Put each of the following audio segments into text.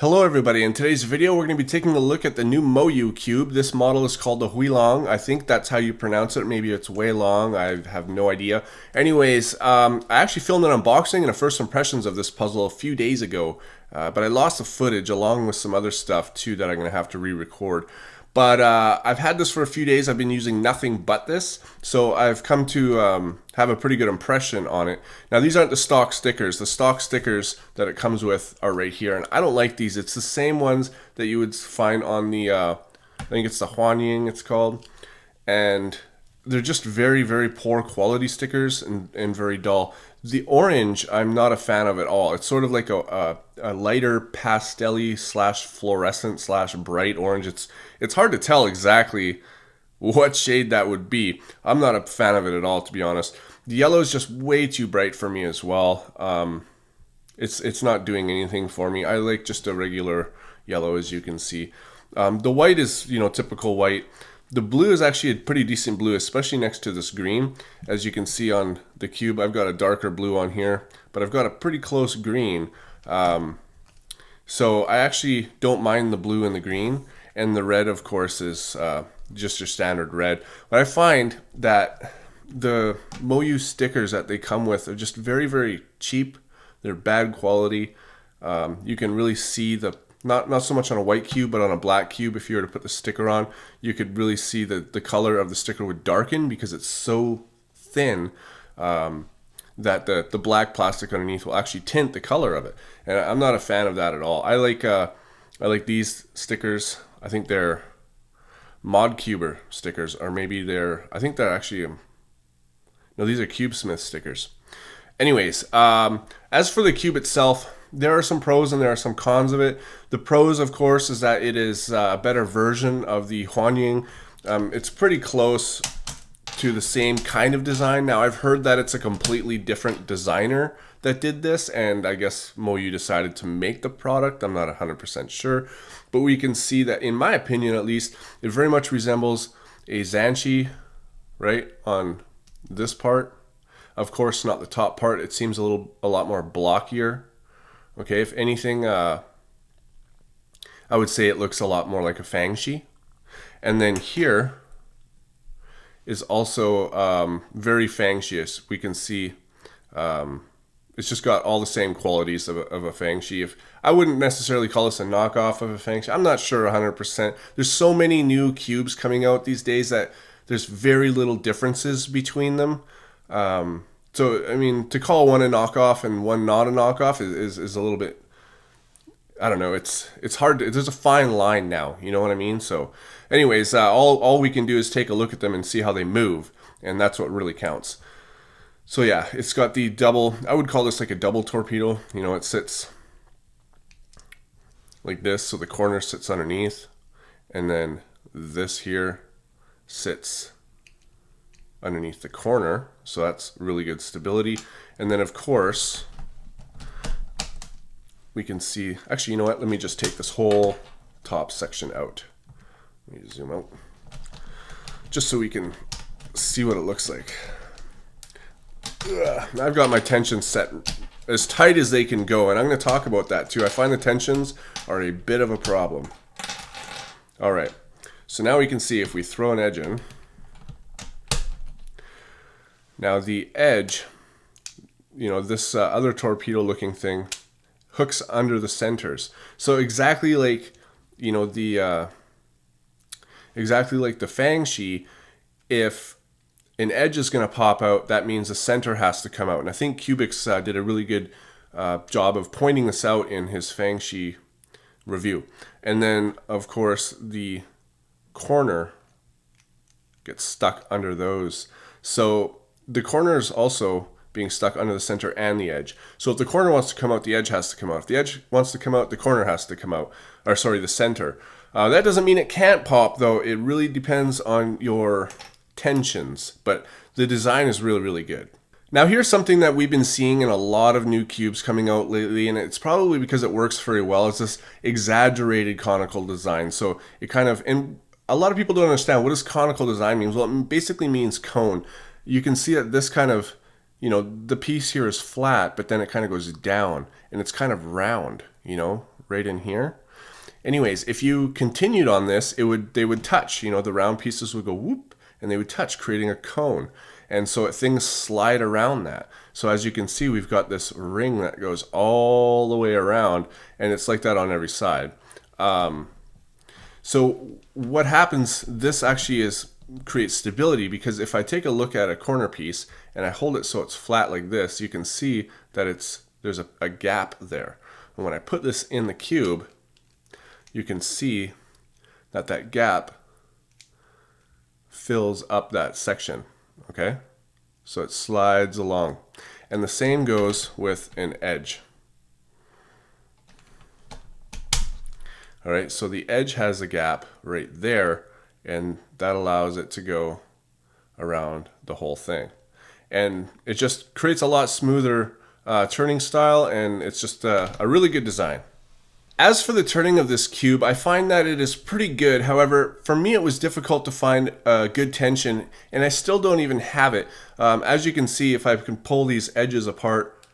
Hello everybody, in today's video we're going to be taking a look at the new MoYu cube. This model is called the WeiLong. I think that's how you pronounce it. Maybe it's WeiLong. I have no idea. Anyways, I actually filmed an unboxing and a first impressions of this puzzle a few days ago. But I lost the footage along with some other stuff too that I'm going to have to re-record. But I've had this for a few days. I've been using nothing but this. So I've come to have a pretty good impression on it. Now these aren't the stock stickers. The stock stickers that it comes with are right here. And I don't like these. It's the same ones that you would find on the, I think it's the Huanying it's called. And they're just very, very poor quality stickers and very dull. The orange, I'm not a fan of at all. It's sort of like a lighter pastel-y slash fluorescent slash bright orange. It's hard to tell exactly what shade that would be. I'm not a fan of it at all, to be honest. The yellow is just way too bright for me as well. It's not doing anything for me. I like just a regular yellow, as you can see. The white is, typical white. The blue is actually a pretty decent blue, especially next to this green. As you can see on the cube, I've got a darker blue on here, but I've got a pretty close green. So I actually don't mind the blue and the green. And the red, of course, is just your standard red. But I find that the MoYu stickers that they come with are just very, very cheap. They're bad quality. You can really see not so much on a white cube, but on a black cube, if you were to put the sticker on, you could really see that the color of the sticker would darken because it's so thin that the black plastic underneath will actually tint the color of it. And I'm not a fan of that at all. I like these stickers. I think they're ModCuber stickers, or maybe I think they're actually, no, these are CubeSmith stickers. Anyways, as for the cube itself, there are some pros and there are some cons of it. The pros, of course, is that it is a better version of the Huanying. It's pretty close to the same kind of design. Now, I've heard that it's a completely different designer that did this, and I guess MoYu decided to make the product. I'm not 100% sure, but we can see that, in my opinion at least, it very much resembles a Zanchi, right, on this part. Of course, not the top part. It seems a lot more blockier. Okay, if anything, I would say it looks a lot more like a Fangxi. And then here is also very Fangxi-ish. We can see it's just got all the same qualities of a Fangxi. I wouldn't necessarily call this a knockoff of a Fangxi. I'm not sure 100%. There's so many new cubes coming out these days that there's very little differences between them. So, I mean, to call one a knockoff and one not a knockoff is a little bit, I don't know, it's hard. There's a fine line now, you know what I mean? So, anyways, all we can do is take a look at them and see how they move, and that's what really counts. So, yeah, it's got the double, I would call this like a double torpedo. It sits like this, so the corner sits underneath, and then this here sits underneath the corner, so that's really good stability. And then, of course, we can see, actually, you know what, let me just take this whole top section out. Let me zoom out just so we can see what it looks like. I've got my tensions set as tight as they can go, and I'm going to talk about that too. I find the tensions are a bit of a problem. All right, so now we can see if we throw an edge in. Now the edge, this other torpedo looking thing hooks under the centers. So exactly like, exactly like the Fangxi, if an edge is going to pop out, that means the center has to come out. And I think Cubics did a really good job of pointing this out in his Fangxi review. And then, of course, the corner gets stuck under those. So the corner is also being stuck under the center and the edge. So if the corner wants to come out, the edge has to come out. If the edge wants to come out, the corner has to come out. Or sorry, the center. That doesn't mean it can't pop, though. It really depends on your tensions. But the design is really, really good. Now here's something that we've been seeing in a lot of new cubes coming out lately, and it's probably because it works very well. It's this exaggerated conical design. So it kind of, and a lot of people don't understand what does conical design mean. Well, it basically means cone. You can see that this kind of you know, the piece here is flat, but then it kind of goes down and it's kind of round, you know, right in here. Anyways, if you continued on this, they would touch, you know, the round pieces would go whoop and they would touch, creating a cone. And so things slide around that. So as you can see, we've got this ring that goes all the way around, and it's like that on every side. So what happens, this actually creates stability, because if I take a look at a corner piece and I hold it so it's flat like this, you can see that there's a gap there. And when I put this in the cube, you can see that gap fills up that section, okay? So it slides along. And the same goes with an edge. All right, so the edge has a gap right there, and that allows it to go around the whole thing. And it just creates a lot smoother turning style, and it's just a really good design. As for the turning of this cube, I find that it is pretty good. However, for me it was difficult to find good tension, and I still don't even have it. As you can see, if I can pull these edges apart,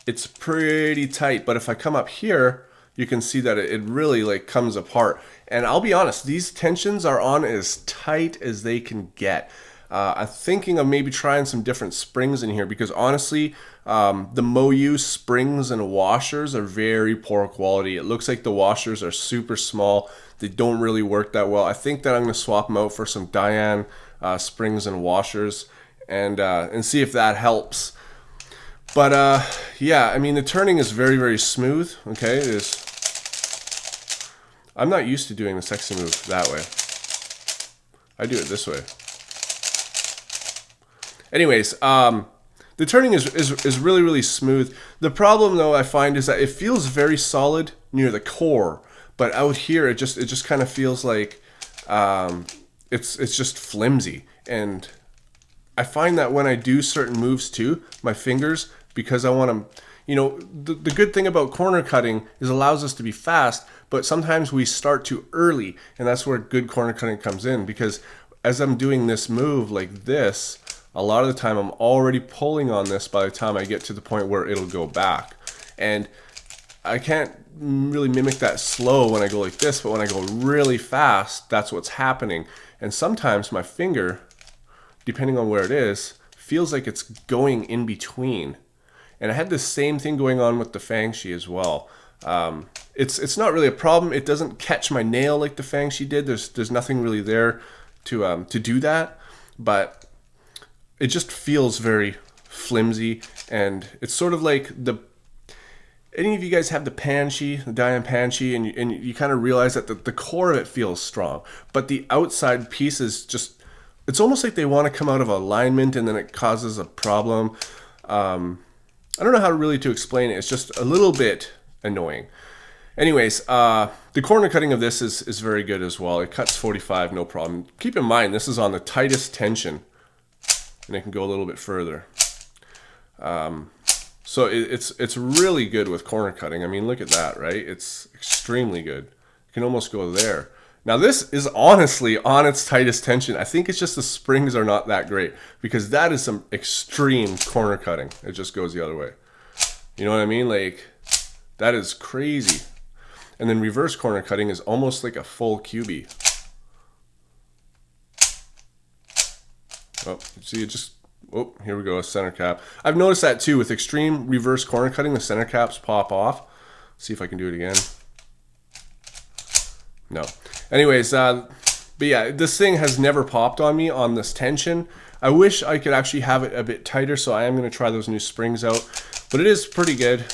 it's pretty tight. But if I come up here, you can see that it really like comes apart. And I'll be honest, these tensions are on as tight as they can get. I'm thinking of maybe trying some different springs in here, because honestly, the MoYu springs and washers are very poor quality. It looks like the washers are super small. They don't really work that well. I think that I'm going to swap them out for some Diane springs and washers, and see if that helps. But yeah, I mean, the turning is very, very smooth. Okay, it is. I'm not used to doing the sexy move that way. I do it this way. Anyways, the turning is really, really smooth. The problem, though, I find is that it feels very solid near the core, but out here it just kind of feels like it's just flimsy. And I find that when I do certain moves too, my fingers, because I want to, you know, the good thing about corner cutting is it allows us to be fast, but sometimes we start too early, and that's where good corner cutting comes in, because as I'm doing this move like this, a lot of the time I'm already pulling on this by the time I get to the point where it'll go back. And I can't really mimic that slow when I go like this, but when I go really fast, that's what's happening. And sometimes my finger, depending on where it is, feels like it's going in between. And I had the same thing going on with the Fangshi as well. It's not really a problem. It doesn't catch my nail like the Fangshi did. There's nothing really there to do that, but it just feels very flimsy. And it's sort of like any of you guys have the Panshi, the Diane Panshi, and you kind of realize that the core of it feels strong, but the outside pieces just, it's almost like they want to come out of alignment, and then it causes a problem. I don't know how really to explain it. It's just a little bit annoying. Anyways, the corner cutting of this is very good as well. It cuts 45, no problem. Keep in mind, this is on the tightest tension, and it can go a little bit further. So it's really good with corner cutting. I mean, look at that, right? It's extremely good. You can almost go there. Now this is honestly on its tightest tension. I think it's just the springs are not that great, because that is some extreme corner cutting. It just goes the other way. You know what I mean? Like, that is crazy. And then reverse corner cutting is almost like a full QB. Oh, see, it just, oh, here we go, a center cap. I've noticed that too with extreme reverse corner cutting, the center caps pop off. See if I can do it again. No. Anyways, but yeah, this thing has never popped on me on this tension. I wish I could actually have it a bit tighter, so I am going to try those new springs out. But it is pretty good.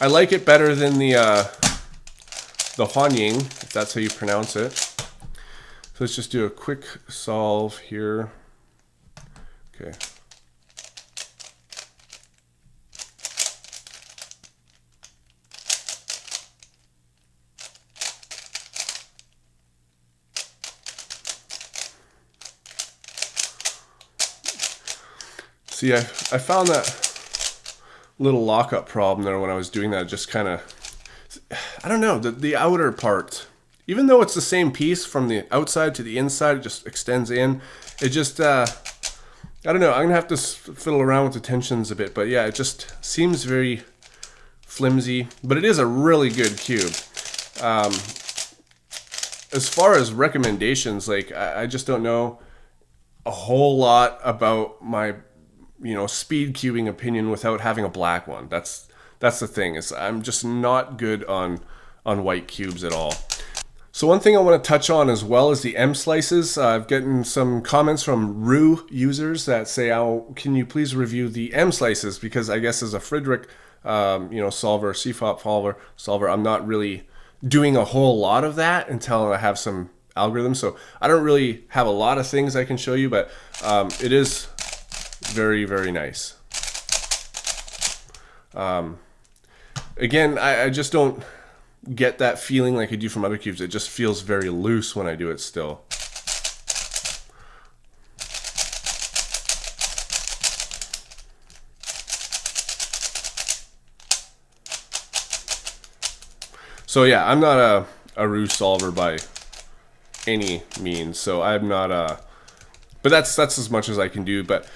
I like it better than the Huanying, if that's how you pronounce it. So let's just do a quick solve here. Okay. See, I found that little lockup problem there when I was doing that. Just kind of, I don't know, the outer part, even though it's the same piece from the outside to the inside, it just extends in. It just, I don't know. I'm gonna have to fiddle around with the tensions a bit, but yeah, it just seems very flimsy. But it is a really good cube. As far as recommendations, like I just don't know a whole lot about my, speed cubing opinion without having a black one. That's the thing, is I'm just not good on white cubes at all. So one thing I want to touch on as well is the M slices. I've gotten some comments from Rue users that say, "Oh, can you please review the M slices?" Because I guess as a Friedrich, solver, CFOP solver, I'm not really doing a whole lot of that until I have some algorithms. So I don't really have a lot of things I can show you, but it is very, very nice. Again, I just don't get that feeling like I do from other cubes. It just feels very loose when I do it still. So yeah, I'm not a Rue solver by any means. So I'm not but that's as much as I can do. But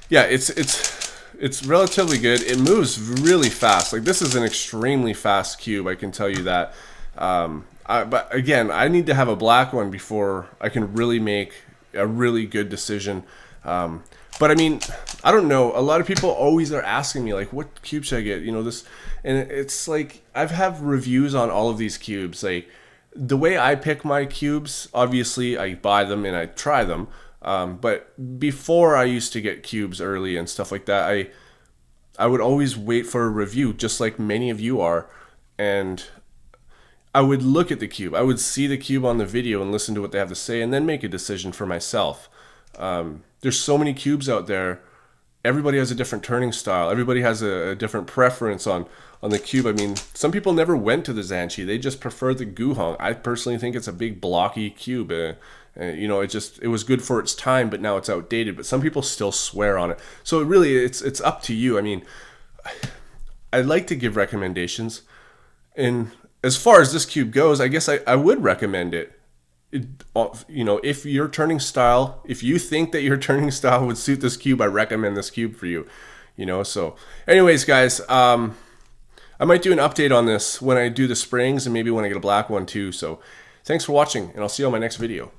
yeah, it's relatively good. It moves really fast. Like, this is an extremely fast cube, I can tell you that. But again, I need to have a black one before I can really make a really good decision. But I mean, I don't know. A lot of people always are asking me, like, what cube should I get? This, and it's like, I've had reviews on all of these cubes. Like, the way I pick my cubes, obviously I buy them and I try them. But before, I used to get cubes early and stuff like that. I would always wait for a review, just like many of you are, and I would look at the cube. I would see the cube on the video and listen to what they have to say, and then make a decision for myself. There's so many cubes out there. Everybody has a different turning style. Everybody has a different preference on the cube. I mean, some people never went to the Zanchi. They just prefer the Guhong. I personally think it's a big blocky cube. It was good for its time, but now it's outdated. But some people still swear on it. So it's up to you. I mean, I'd like to give recommendations. And as far as this cube goes, I guess I would recommend it. If your turning style, if you think that your turning style would suit this cube, I recommend this cube for you. So anyways, guys, I might do an update on this when I do the springs, and maybe when I get a black one too. So thanks for watching, and I'll see you on my next video.